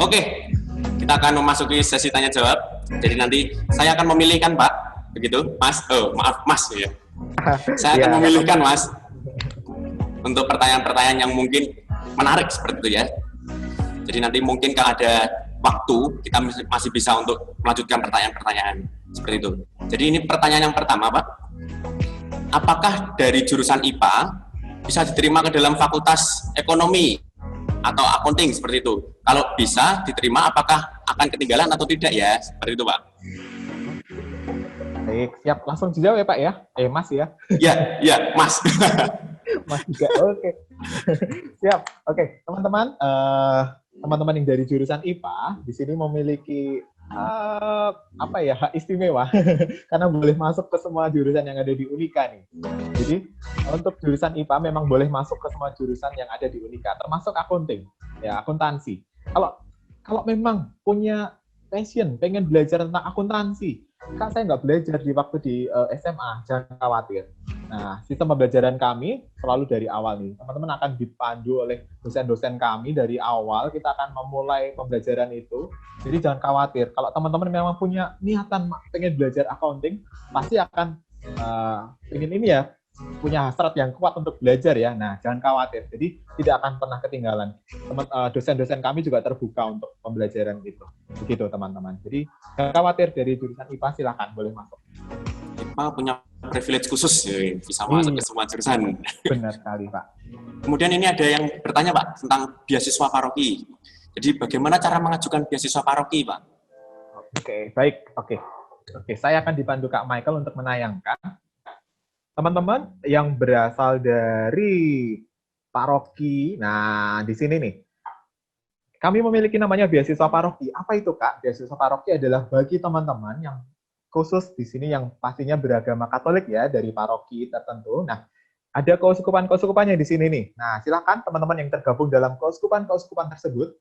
Oke, kita akan memasuki sesi tanya-jawab. Jadi nanti saya akan memilihkan, Pak, begitu, Mas. Oh, maaf, Mas ya. Saya akan memilihkan, Mas, untuk pertanyaan-pertanyaan yang mungkin menarik seperti itu ya. Jadi nanti mungkin kalau ada waktu, kita masih bisa untuk melanjutkan pertanyaan-pertanyaan seperti itu. Jadi ini pertanyaan yang pertama, Pak. Apakah dari jurusan IPA bisa diterima ke dalam fakultas ekonomi atau accounting seperti itu? Kalau bisa diterima, apakah akan ketinggalan atau tidak ya? Seperti itu, Pak. Baik, siap. Langsung dijawab ya Pak ya? Mas ya? Ya, Mas. Mas juga, oke. Siap. Oke, teman-teman, teman-teman yang dari jurusan IPA di sini memiliki hak istimewa karena boleh masuk ke semua jurusan yang ada di Unika nih. Jadi untuk jurusan IPA memang boleh masuk ke semua jurusan yang ada di Unika, termasuk accounting, ya akuntansi. Kalau memang punya passion, pengen belajar tentang akuntansi, Kak saya nggak belajar di waktu di SMA, jangan khawatir. Nah, sistem pembelajaran kami selalu dari awal nih. Teman-teman akan dipandu oleh dosen-dosen kami dari awal. Kita akan memulai pembelajaran itu. Jadi jangan khawatir. Kalau teman-teman memang punya niatan pengen belajar accounting, pasti akan pengen ini ya, punya hasrat yang kuat untuk belajar ya. Nah, jangan khawatir. Jadi tidak akan pernah ketinggalan. Dosen-dosen kami juga terbuka untuk pembelajaran itu. Begitu teman-teman. Jadi jangan khawatir, dari jurusan IPA silakan boleh masuk. IPA punya privilege khusus ya, bisa masuk ke semua jurusan. Benar sekali, Pak. Kemudian ini ada yang bertanya, Pak, tentang beasiswa paroki. Jadi bagaimana cara mengajukan beasiswa paroki, Pak? Oke, baik. Oke, saya akan dipandu Kak Michael untuk menayangkan. Teman-teman yang berasal dari paroki, nah di sini nih, kami memiliki namanya beasiswa paroki. Apa itu, Kak? Beasiswa paroki adalah bagi teman-teman yang khusus di sini yang pastinya beragama Katolik ya, dari paroki tertentu. Nah, ada keuskupan-keuskupannya di sini nih. Nah, silakan teman-teman yang tergabung dalam keuskupan-keuskupan tersebut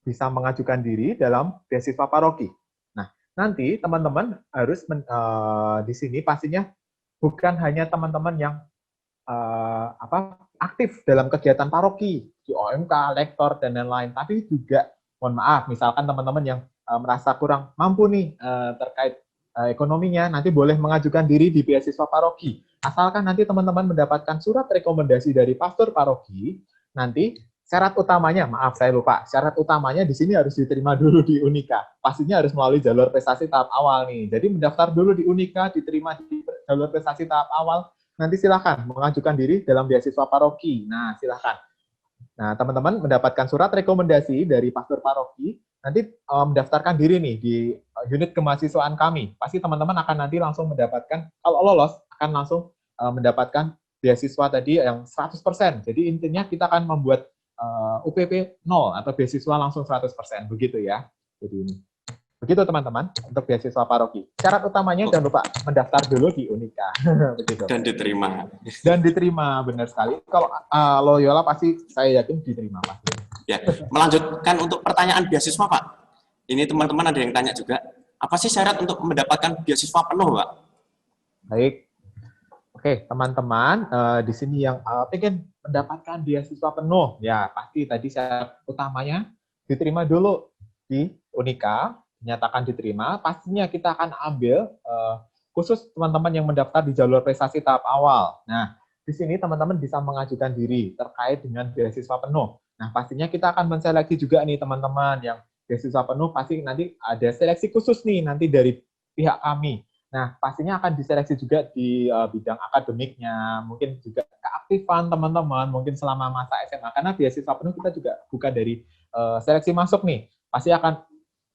bisa mengajukan diri dalam beasiswa paroki. Nah, nanti teman-teman harus di sini pastinya bukan hanya teman-teman yang aktif dalam kegiatan paroki, di OMK, lektor, dan lain-lain, tapi juga, mohon maaf, misalkan teman-teman yang merasa kurang mampu nih terkait ekonominya, nanti boleh mengajukan diri di beasiswa paroki. Asalkan nanti teman-teman mendapatkan surat rekomendasi dari pastor paroki, nanti syarat utamanya, maaf saya lupa, syarat utamanya di sini harus diterima dulu di Unika. Pastinya harus melalui jalur prestasi tahap awal nih. Jadi mendaftar dulu di Unika, diterima di jalur prestasi tahap awal, nanti silakan mengajukan diri dalam beasiswa paroki. Nah, silakan. Nah, teman-teman mendapatkan surat rekomendasi dari pastor paroki, nanti mendaftarkan diri nih di unit kemahasiswaan kami. Pasti teman-teman akan nanti langsung mendapatkan, kalau lolos, akan langsung mendapatkan beasiswa tadi yang 100%. Jadi intinya kita akan membuat UPP 0 atau beasiswa langsung 100%. Begitu ya. Jadi ini. Begitu teman-teman untuk beasiswa paroki. Syarat utamanya jangan lupa mendaftar dulu di Unika. Begitu. Dan diterima. Dan diterima, benar sekali. Kalau Loyola pasti saya yakin diterima pasti. Ya, melanjutkan untuk pertanyaan beasiswa, Pak. Ini teman-teman ada yang tanya juga. Apa sih syarat untuk mendapatkan beasiswa penuh, Pak? Baik. Oke, teman-teman di sini yang pengen mendapatkan beasiswa penuh, ya pasti tadi syarat utamanya diterima dulu di Unika, dinyatakan diterima. Pastinya kita akan ambil khusus teman-teman yang mendaftar di jalur prestasi tahap awal. Nah, di sini teman-teman bisa mengajukan diri terkait dengan beasiswa penuh. Nah, pastinya kita akan menseleksi juga nih teman-teman yang beasiswa penuh, pasti nanti ada seleksi khusus nih nanti dari pihak kami. Nah, pastinya akan diseleksi juga di bidang akademiknya, mungkin juga keaktifan teman-teman, mungkin selama masa SMA, karena beasiswa penuh kita juga buka dari seleksi masuk nih. Pasti akan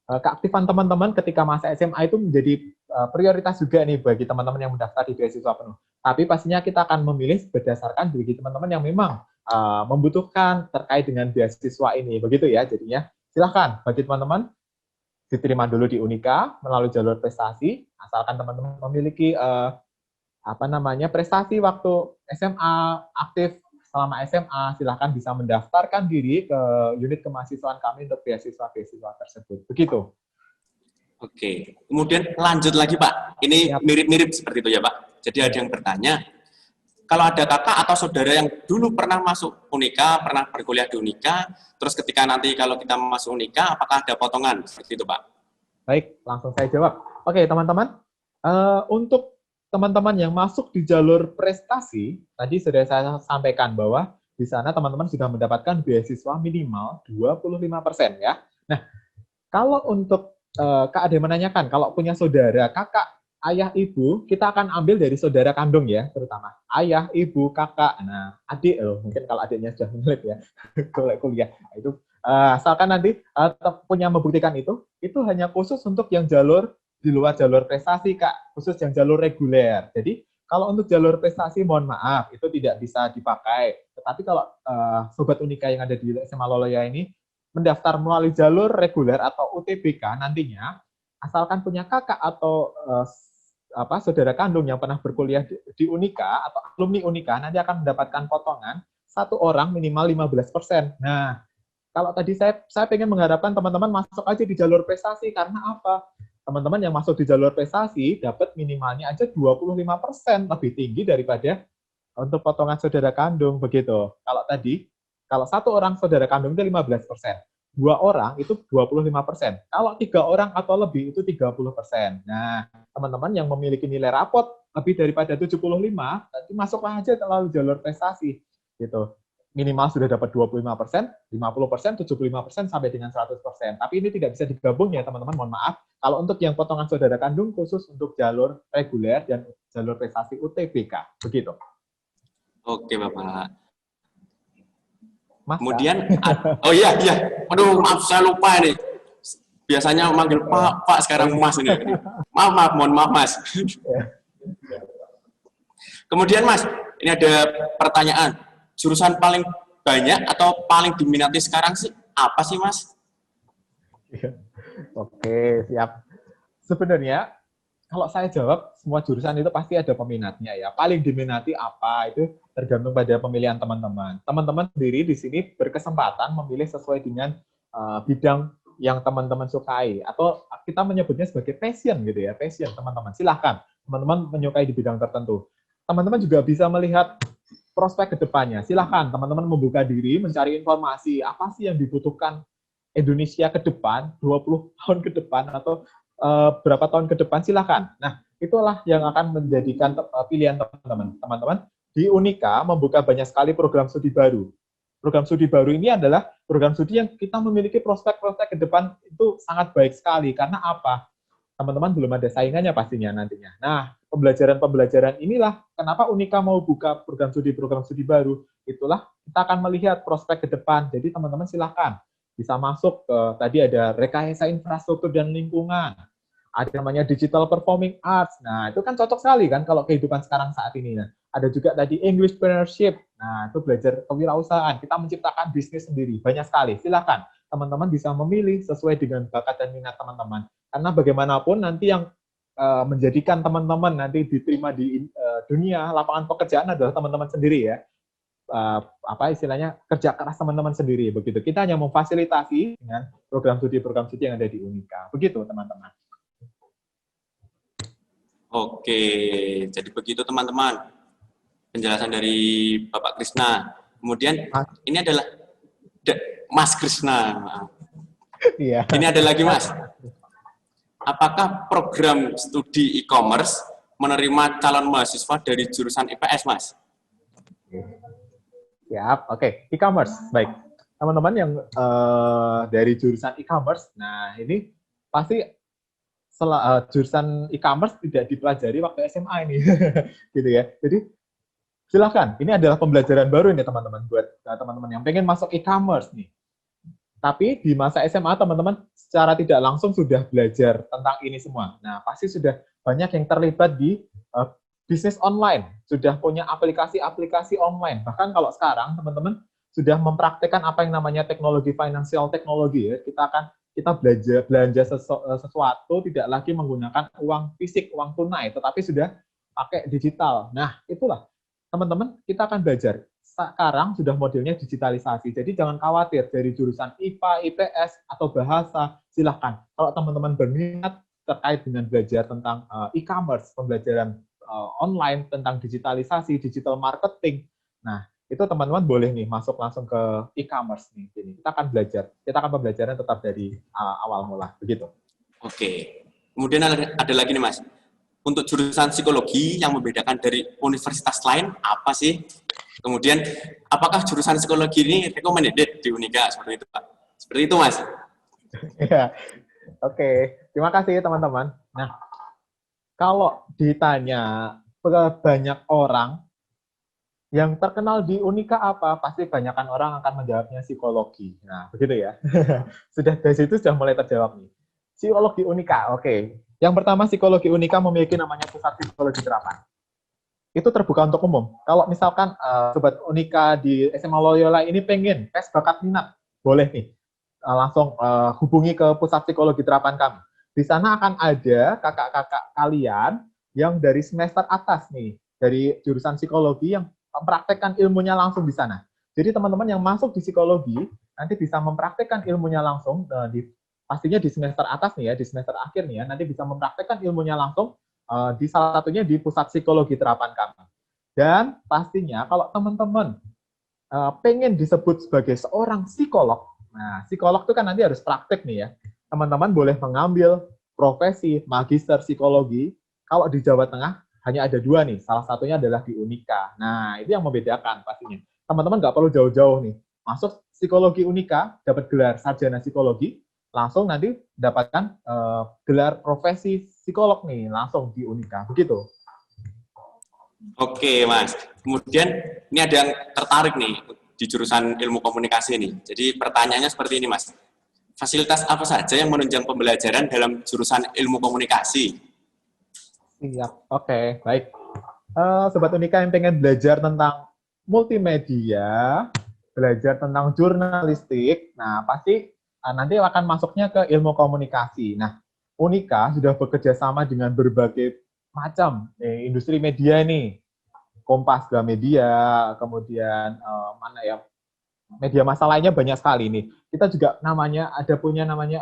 keaktifan teman-teman ketika masa SMA itu menjadi prioritas juga nih bagi teman-teman yang mendaftar di beasiswa penuh. Tapi pastinya kita akan memilih berdasarkan bagi teman-teman yang memang membutuhkan terkait dengan beasiswa ini. Begitu ya jadinya. Silahkan bagi teman-teman diterima dulu di Unika melalui jalur prestasi, asalkan teman-teman memiliki prestasi waktu SMA, aktif selama SMA, silahkan bisa mendaftarkan diri ke unit kemahasiswaan kami untuk beasiswa-beasiswa tersebut. Begitu. Oke, kemudian lanjut lagi, Pak. Ini mirip-mirip seperti itu ya, Pak. Jadi ada yang bertanya, kalau ada kakak atau saudara yang dulu pernah masuk Unika, pernah berkuliah di Unika, terus ketika nanti kalau kita masuk Unika, apakah ada potongan? Seperti itu, Pak. Baik, langsung saya jawab. Oke, teman-teman. Untuk teman-teman yang masuk di jalur prestasi, tadi sudah saya sampaikan bahwa di sana teman-teman sudah mendapatkan beasiswa minimal 25% ya. Nah, kalau untuk Kak Ade menanyakan, kalau punya saudara, kakak, ayah, ibu, kita akan ambil dari saudara kandung ya, terutama. Ayah, ibu, kakak, nah adik, mungkin kalau adiknya sudah menulis ya, kuliah, itu Asalkan nanti punya membuktikan itu hanya khusus untuk yang jalur di luar jalur prestasi, Kak. Khusus yang jalur reguler. Jadi, kalau untuk jalur prestasi, mohon maaf, itu tidak bisa dipakai. Tetapi kalau Sobat Unika yang ada di SMA Loloya ini mendaftar melalui jalur reguler atau UTBK nantinya, asalkan punya kakak atau saudara kandung yang pernah berkuliah di Unika atau alumni Unika, nanti akan mendapatkan potongan satu orang minimal 15%. Nah, kalau tadi saya pengen mengharapkan teman-teman masuk aja di jalur prestasi, karena apa? Teman-teman yang masuk di jalur prestasi dapat minimalnya aja 25%, lebih tinggi daripada untuk potongan saudara kandung, begitu. Kalau satu orang saudara kandung itu 15%, dua orang itu 25%. Kalau 3 orang atau lebih itu 30%. Nah, teman-teman yang memiliki nilai rapot lebih daripada 75, nanti masuklah aja melalui jalur prestasi, gitu. Minimal sudah dapat 25%, 50%, 75%, sampai dengan 100%. Tapi ini tidak bisa digabung ya teman-teman, mohon maaf. Kalau untuk yang potongan saudara kandung khusus untuk jalur reguler dan jalur prestasi UTBK, begitu. Oke, Bapak. Mas, Kemudian, oh iya, aduh maaf saya lupa ini. Biasanya manggil Pak, sekarang Mas ini. Maaf, mohon maaf Mas. Kemudian Mas, ini ada pertanyaan. Jurusan paling banyak atau paling diminati sekarang sih apa sih Mas? Oke, siap. Sebenarnya kalau saya jawab, semua jurusan itu pasti ada peminatnya ya. Paling diminati apa itu tergantung pada pemilihan teman-teman. Teman-teman sendiri di sini berkesempatan memilih sesuai dengan bidang yang teman-teman sukai, atau kita menyebutnya sebagai passion gitu ya, passion teman-teman. Silahkan teman-teman menyukai di bidang tertentu. Teman-teman juga bisa melihat prospek ke depannya. Silahkan teman-teman membuka diri, mencari informasi apa sih yang dibutuhkan Indonesia ke depan, 20 tahun ke depan, atau berapa tahun ke depan, silahkan. Nah, itulah yang akan menjadikan pilihan teman-teman. Teman-teman di Unika membuka banyak sekali program studi baru. Program studi baru ini adalah program studi yang kita memiliki prospek-prospek ke depan itu sangat baik sekali. Karena apa? Teman-teman belum ada saingannya pastinya nantinya. Nah, pembelajaran inilah kenapa Unika mau buka program studi baru. Itulah kita akan melihat prospek ke depan. Jadi teman-teman silahkan bisa masuk ke, tadi ada rekayasa infrastruktur dan lingkungan, ada namanya digital performing arts. Nah, itu kan cocok sekali kan kalau kehidupan sekarang saat ini. Nah, ada juga tadi English entrepreneurship. Nah, itu belajar kewirausahaan. Kita menciptakan bisnis sendiri. Banyak sekali. Silakan teman-teman bisa memilih sesuai dengan bakat dan minat teman-teman. Karena bagaimanapun nanti yang menjadikan teman-teman nanti diterima di dunia lapangan pekerjaan adalah teman-teman sendiri ya. Apa istilahnya, kerja keras teman-teman sendiri, begitu. Kita hanya memfasilitasi dengan program studi yang ada di Unika, begitu teman-teman. Oke, jadi begitu teman-teman penjelasan dari Bapak Krisna. Kemudian ini adalah Mas Krisna. Iya. Ini ada lagi Mas. Apakah program studi e-commerce menerima calon mahasiswa dari jurusan IPS, Mas? Siap, oke. E-commerce, baik. Teman-teman yang dari jurusan e-commerce, nah ini pasti jurusan e-commerce tidak dipelajari waktu SMA ini, gitu ya. Jadi silakan, ini adalah pembelajaran baru ini teman-teman buat teman-teman yang pengen masuk e-commerce nih. Tapi di masa SMA teman-teman secara tidak langsung sudah belajar tentang ini semua. Nah, pasti sudah banyak yang terlibat di bisnis online, sudah punya aplikasi-aplikasi online. Bahkan kalau sekarang teman-teman sudah mempraktekkan apa yang namanya teknologi financial teknologi ya. Kita belanja sesuatu tidak lagi menggunakan uang fisik, uang tunai, tetapi sudah pakai digital. Nah, itulah teman-teman kita akan belajar. Sekarang sudah modelnya digitalisasi, jadi jangan khawatir dari jurusan IPA, IPS, atau bahasa, silahkan. Kalau teman-teman berminat terkait dengan belajar tentang e-commerce, pembelajaran online, tentang digitalisasi, digital marketing, nah itu teman-teman boleh nih masuk langsung ke e-commerce nih. Kita akan belajar, kita akan pembelajaran tetap dari awal mula, begitu. Oke, kemudian ada lagi nih Mas. Untuk jurusan psikologi yang membedakan dari universitas lain apa sih? Kemudian, apakah jurusan psikologi ini recommended di Unika? Seperti itu, Pak. Seperti itu, Mas. Ya, oke. Terima kasih, teman-teman. Nah, kalau ditanya ke banyak orang Yang terkenal di Unika apa? Pasti kebanyakan orang akan menjawabnya psikologi. Nah, begitu ya. Sudah dari situ sudah mulai terjawab nih. Psikologi Unika, oke. Yang pertama, psikologi Unika memiliki namanya pusat psikologi terapan. Itu terbuka untuk umum. Kalau misalkan sobat Unika di SMA Loyola ini pengen tes bakat minat, boleh nih langsung hubungi ke pusat psikologi terapan kami. Di sana akan ada kakak-kakak kalian yang dari semester atas nih, dari jurusan psikologi yang mempraktekkan ilmunya langsung di sana. Jadi teman-teman yang masuk di psikologi nanti bisa mempraktekkan ilmunya langsung pastinya di semester atas nih ya, di semester akhir nih ya, nanti bisa mempraktekkan ilmunya langsung di salah satunya di pusat psikologi terapan kami. Dan pastinya kalau teman-teman pengen disebut sebagai seorang psikolog, nah psikolog itu kan nanti harus praktek nih ya. Teman-teman boleh mengambil profesi magister psikologi. Kalau di Jawa Tengah hanya ada 2 nih, salah satunya adalah di Unika. Nah, itu yang membedakan pastinya. Teman-teman nggak perlu jauh-jauh nih. Masuk psikologi Unika, dapat gelar sarjana psikologi, langsung nanti dapatkan gelar profesi psikolog nih, langsung di Unika. Begitu. Oke, Mas. Kemudian ini ada yang tertarik nih di jurusan ilmu komunikasi nih. Jadi pertanyaannya seperti ini, Mas. Fasilitas apa saja yang menunjang pembelajaran dalam jurusan ilmu komunikasi? Siap, oke, baik. Sobat Unika yang pengen belajar tentang multimedia, belajar tentang jurnalistik, nah pasti nanti akan masuknya ke ilmu komunikasi. Nah, Unika sudah bekerja sama dengan berbagai macam industri media nih, Kompas Gramedia, kemudian mana ya, media massa lainnya banyak sekali nih. Kita juga punya namanya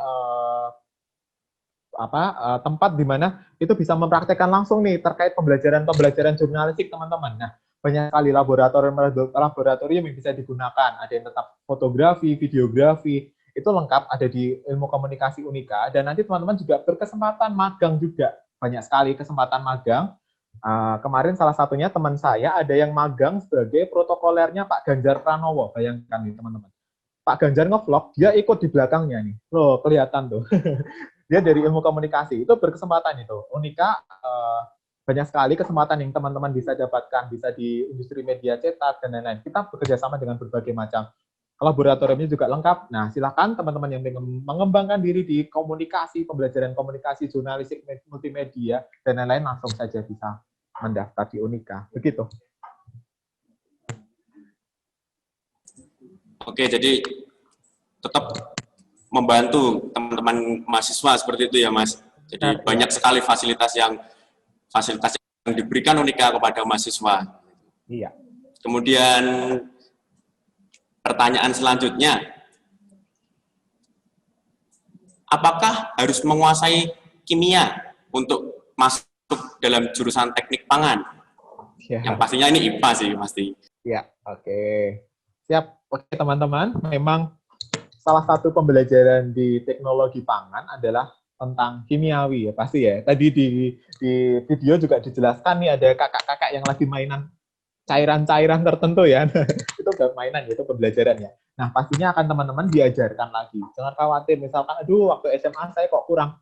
tempat di mana itu bisa mempraktekkan langsung nih terkait pembelajaran jurnalistik teman-teman. Nah, banyak sekali laboratorium yang bisa digunakan. Ada yang tetap fotografi, videografi, itu lengkap ada di ilmu komunikasi Unika. Dan nanti teman-teman juga berkesempatan magang juga. Banyak sekali kesempatan magang. Kemarin salah satunya teman saya ada yang magang sebagai protokolernya Pak Ganjar Pranowo. Bayangkan nih teman-teman. Pak Ganjar ngevlog, dia ikut di belakangnya nih. Loh, kelihatan tuh. Dia dari ilmu komunikasi, itu berkesempatan itu. Unika banyak sekali kesempatan yang teman-teman bisa dapatkan, bisa di industri media cetak, dan lain-lain. Kita bekerja sama dengan berbagai macam laboratoriumnya juga lengkap. Nah, silakan teman-teman yang ingin mengembangkan diri di komunikasi, pembelajaran komunikasi, jurnalistik, multimedia, dan lain-lain, langsung saja bisa mendaftar di Unika. Begitu. Oke, jadi tetap membantu teman-teman mahasiswa seperti itu ya, Mas. Jadi banyak sekali fasilitas yang diberikan Unika kepada mahasiswa. Iya. Kemudian pertanyaan selanjutnya, apakah harus menguasai kimia untuk masuk dalam jurusan teknik pangan? Ya. Yang pastinya ini IPA sih, pasti. Ya, oke. Siap. Oke, teman-teman. Memang salah satu pembelajaran di teknologi pangan adalah tentang kimiawi ya pasti ya. Tadi di video juga dijelaskan nih ada kakak-kakak yang lagi mainan cairan-cairan tertentu ya. Itu udah mainan itu pembelajarannya. Nah, pastinya akan teman-teman diajarkan lagi. Jangan khawatir misalkan aduh waktu SMA saya kok kurang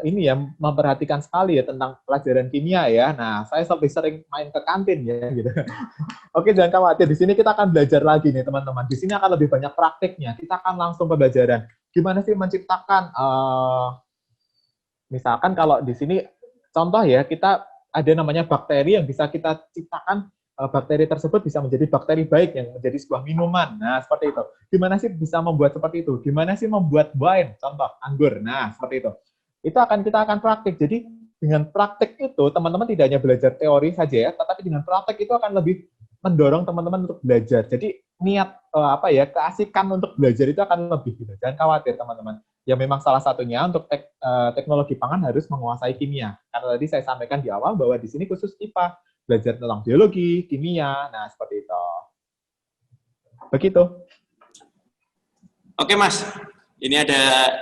ini ya memperhatikan sekali ya tentang pelajaran kimia ya. Nah, saya lebih sering main ke kantin ya gitu. Oke, jangan khawatir. Di sini kita akan belajar lagi nih, teman-teman. Di sini akan lebih banyak praktiknya. Kita akan langsung pembelajaran. Gimana sih menciptakan, misalkan kalau di sini, contoh ya, kita ada namanya bakteri yang bisa kita ciptakan, bakteri tersebut bisa menjadi bakteri baik yang menjadi sebuah minuman. Nah, seperti itu. Gimana sih bisa membuat seperti itu? Gimana sih membuat wine? Contoh, anggur. Nah, seperti itu. Kita akan praktik. Jadi, dengan praktik itu, teman-teman tidak hanya belajar teori saja ya, tetapi dengan praktik itu akan lebih mendorong teman-teman untuk belajar. Jadi niat keasikan untuk belajar itu akan lebih gitu. Jangan khawatir teman-teman. Ya memang salah satunya untuk teknologi pangan harus menguasai kimia. Karena tadi saya sampaikan di awal bahwa di sini khusus IPA, belajar tentang biologi, kimia, nah seperti itu. Begitu. Oke Mas, ini ada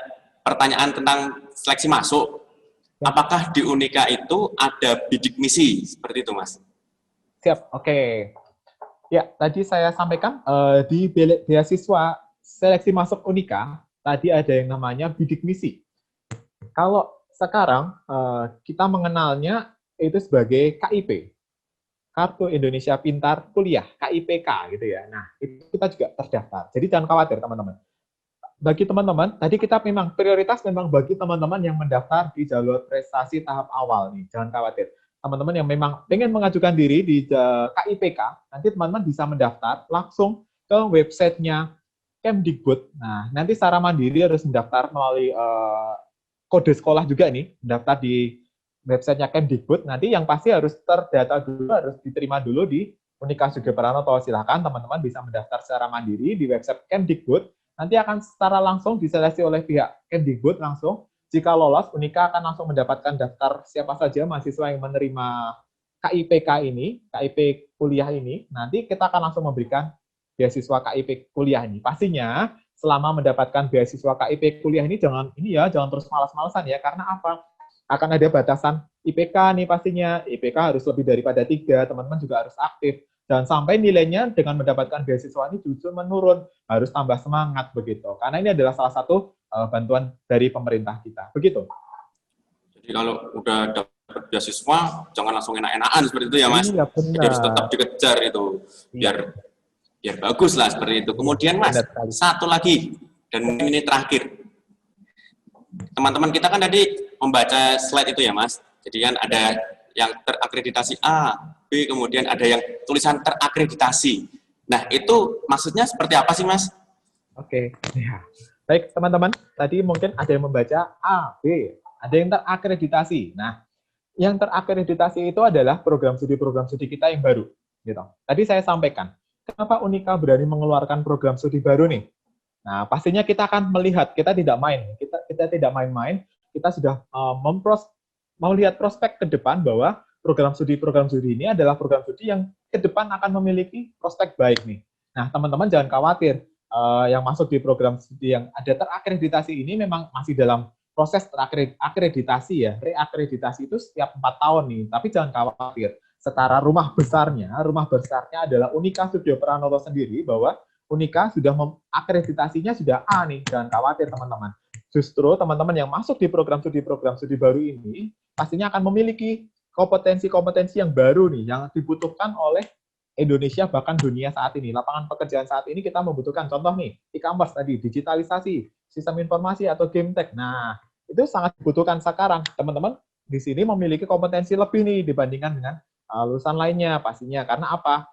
pertanyaan tentang seleksi masuk. Apakah di Unika itu ada bidik misi seperti itu Mas? Siap, oke. Ya, tadi saya sampaikan di beasiswa seleksi masuk Unika, tadi ada yang namanya bidik misi. Kalau sekarang kita mengenalnya itu sebagai KIP. Kartu Indonesia Pintar Kuliah, KIPK gitu ya. Nah, itu kita juga terdaftar. Jadi jangan khawatir teman-teman. Bagi teman-teman, tadi kita memang prioritas memang bagi teman-teman yang mendaftar di jalur prestasi tahap awal nih. Jangan khawatir. Teman-teman yang memang ingin mengajukan diri di KIPK, nanti teman-teman bisa mendaftar langsung ke websitenya Kemdikbud. Nah, nanti secara mandiri harus mendaftar melalui kode sekolah juga nih, mendaftar di websitenya Kemdikbud. Nanti yang pasti harus terdata dulu, harus diterima dulu di Unika Sugi Pranoto. Silahkan teman-teman bisa mendaftar secara mandiri di website Kemdikbud. Nanti akan secara langsung diseleksi oleh pihak Kemdikbud langsung. Jika lolos, Unika akan langsung mendapatkan daftar siapa saja mahasiswa yang menerima KIPK ini, KIP kuliah ini. Nanti kita akan langsung memberikan beasiswa KIP kuliah ini. Pastinya selama mendapatkan beasiswa KIP kuliah ini jangan terus malas-malasan ya. Karena apa? Akan ada batasan IPK nih pastinya. IPK harus lebih daripada 3, teman-teman juga harus aktif. Dan sampai nilainya dengan mendapatkan beasiswa ini justru menurun, harus tambah semangat begitu. Karena ini adalah salah satu bantuan dari pemerintah kita. Begitu. Jadi kalau udah dapat beasiswa, jangan langsung enak-enakan seperti itu ya Mas. Iya, jadi harus tetap dikejar itu, biar bagus lah seperti itu. Kemudian Mas, satu lagi, dan ini terakhir. Teman-teman kita kan tadi membaca slide itu ya Mas, jadi kan ada yang terakreditasi A, B, kemudian ada yang tulisan terakreditasi. Nah itu maksudnya seperti apa sih Mas? Oke, ya. Baik teman-teman, tadi mungkin ada yang membaca A, B, ada yang terakreditasi. Nah, yang terakreditasi itu adalah program studi kita yang baru. Gitu. Tadi saya sampaikan, kenapa Unika berani mengeluarkan program studi baru nih? Nah, pastinya kita akan melihat, kita tidak main, kita tidak main-main, kita sudah mau lihat prospek ke depan bahwa program studi ini adalah program studi yang ke depan akan memiliki prospek baik nih. Nah, teman-teman jangan khawatir, yang masuk di program studi yang ada terakreditasi ini memang masih dalam proses terakreditasi ya. Reakreditasi itu setiap 4 tahun nih, tapi jangan khawatir. Setara rumah besarnya adalah Unika Sugi Pranoto sendiri, bahwa Unika sudah akreditasinya sudah A nih, jangan khawatir teman-teman. Justru teman-teman yang masuk di program studi baru ini pastinya akan memiliki kompetensi-kompetensi yang baru nih, yang dibutuhkan oleh Indonesia bahkan dunia saat ini. Lapangan pekerjaan saat ini kita membutuhkan, contoh nih, e-commerce tadi, digitalisasi, sistem informasi atau game tech. Nah, itu sangat dibutuhkan sekarang. Teman-teman di sini memiliki kompetensi lebih nih dibandingkan dengan lulusan lainnya pastinya. Karena apa?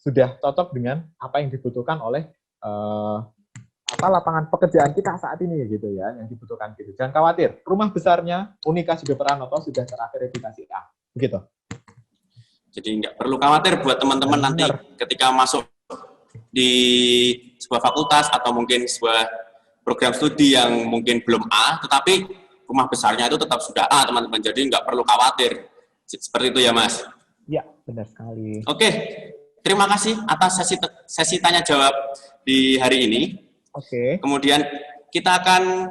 Sudah cocok dengan apa yang dibutuhkan oleh lapangan pekerjaan kita saat ini gitu ya, yang dibutuhkan gitu. Jangan khawatir, rumah besarnya Unika Sugi Pranoto sudah terakreditasi A. Begitu. Jadi nggak perlu khawatir buat teman-teman nanti ketika masuk di sebuah fakultas atau mungkin sebuah program studi yang mungkin belum A, tetapi rumah besarnya itu tetap sudah A, teman-teman. Jadi nggak perlu khawatir. Seperti itu ya, Mas? Ya, benar sekali. Oke. Terima kasih atas sesi tanya jawab di hari ini. Oke. Kemudian kita akan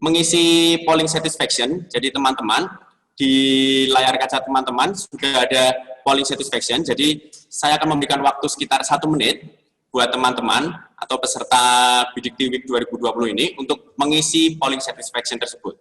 mengisi polling satisfaction. Jadi teman-teman di layar kaca teman-teman sudah ada polling satisfaction. Jadi saya akan memberikan waktu sekitar 1 menit buat teman-teman atau peserta Bidik Week 2020 ini untuk mengisi polling satisfaction tersebut.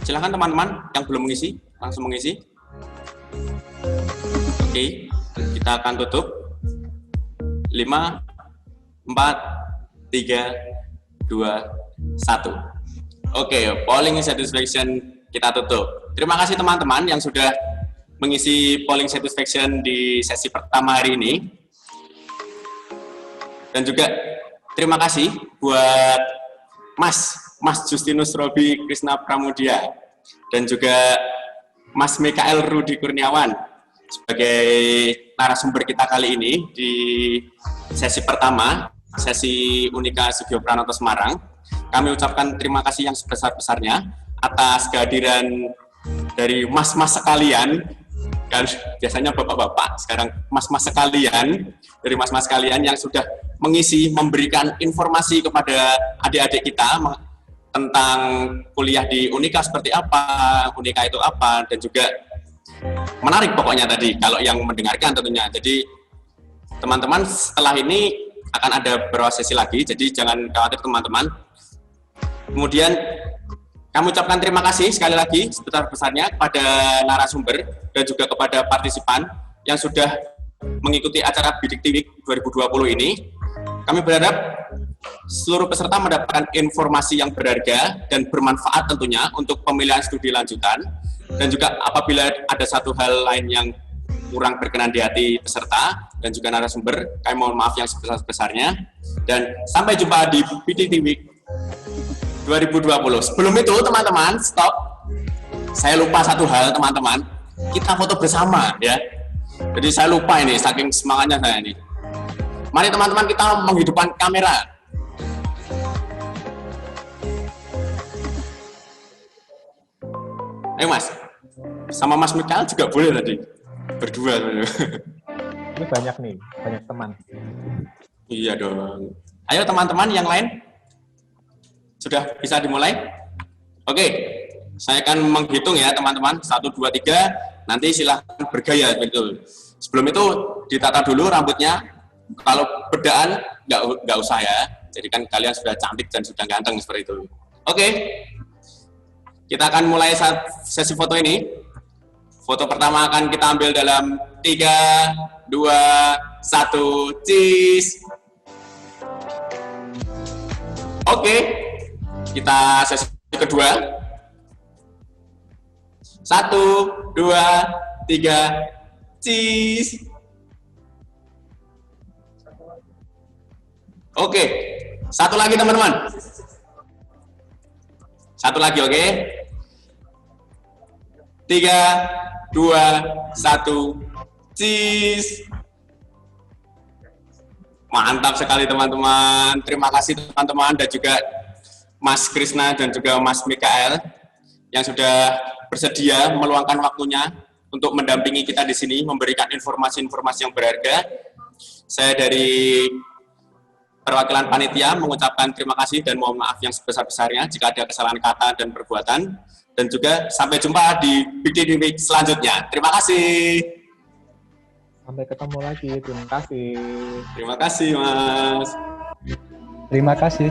Silahkan teman-teman yang belum mengisi, langsung mengisi. Oke, kita akan tutup. 5, 4, 3, 2, 1. Oke, polling satisfaction kita tutup. Terima kasih teman-teman yang sudah mengisi polling satisfaction di sesi pertama hari ini. Dan juga terima kasih buat Mas Justinus Robi Krisna Pramudia dan juga Mas Mikael Rudi Kurniawan sebagai narasumber kita kali ini di sesi pertama, sesi Unika Sugio Pranoto Semarang. Kami ucapkan terima kasih yang sebesar-besarnya atas kehadiran dari mas-mas sekalian, kan biasanya bapak-bapak, sekarang mas-mas sekalian, dari mas-mas sekalian yang sudah mengisi, memberikan informasi kepada adik-adik kita tentang kuliah di Unika seperti apa, Unika itu apa, dan juga menarik pokoknya tadi, kalau yang mendengarkan tentunya. Jadi teman-teman setelah ini akan ada beberapa sesi lagi, jadi jangan khawatir teman-teman. Kemudian kami ucapkan terima kasih sekali lagi sebesar-besarnya kepada narasumber dan juga kepada partisipan yang sudah mengikuti acara Bidik Week 2020 ini. Kami berharap seluruh peserta mendapatkan informasi yang berharga dan bermanfaat tentunya untuk pemilihan studi lanjutan. Dan juga apabila ada satu hal lain yang kurang berkenan di hati peserta dan juga narasumber, kami mohon maaf yang sebesar-besarnya. Dan sampai jumpa di Bidik Week 2020. Sebelum itu teman-teman, stop. Saya lupa satu hal teman-teman. Kita foto bersama ya. Jadi saya lupa ini, saking semangatnya saya ini. Mari teman-teman kita menghidupkan kamera. Ayo Mas. Sama Mas Mikael juga boleh tadi. Berdua. Ini banyak nih, banyak teman. Iya dong. Ayo teman-teman yang lain. Sudah bisa dimulai? Oke, saya akan menghitung ya teman-teman. 1, 2, 3, nanti silahkan bergaya. Betul. Sebelum itu ditata dulu rambutnya. Kalau bedaan, nggak usah ya. Jadi kan kalian sudah cantik dan sudah ganteng seperti itu. Oke, kita akan mulai sesi foto ini. Foto pertama akan kita ambil dalam 3, 2, 1, cheese. Oke. Kita sesi kedua. 1, 2, 3, cheese. Oke, satu lagi teman-teman. Satu lagi, oke. 3, 2, 1, cheese. Mantap sekali teman-teman. Terima kasih teman-teman dan juga Mas Krisna dan juga Mas Mikael yang sudah bersedia meluangkan waktunya untuk mendampingi kita di sini, memberikan informasi-informasi yang berharga. Saya dari perwakilan panitia mengucapkan terima kasih dan mohon maaf yang sebesar-besarnya jika ada kesalahan kata dan perbuatan. Dan juga sampai jumpa di Bidik Week selanjutnya. Terima kasih. Sampai ketemu lagi. Terima kasih. Terima kasih, Mas. Terima kasih.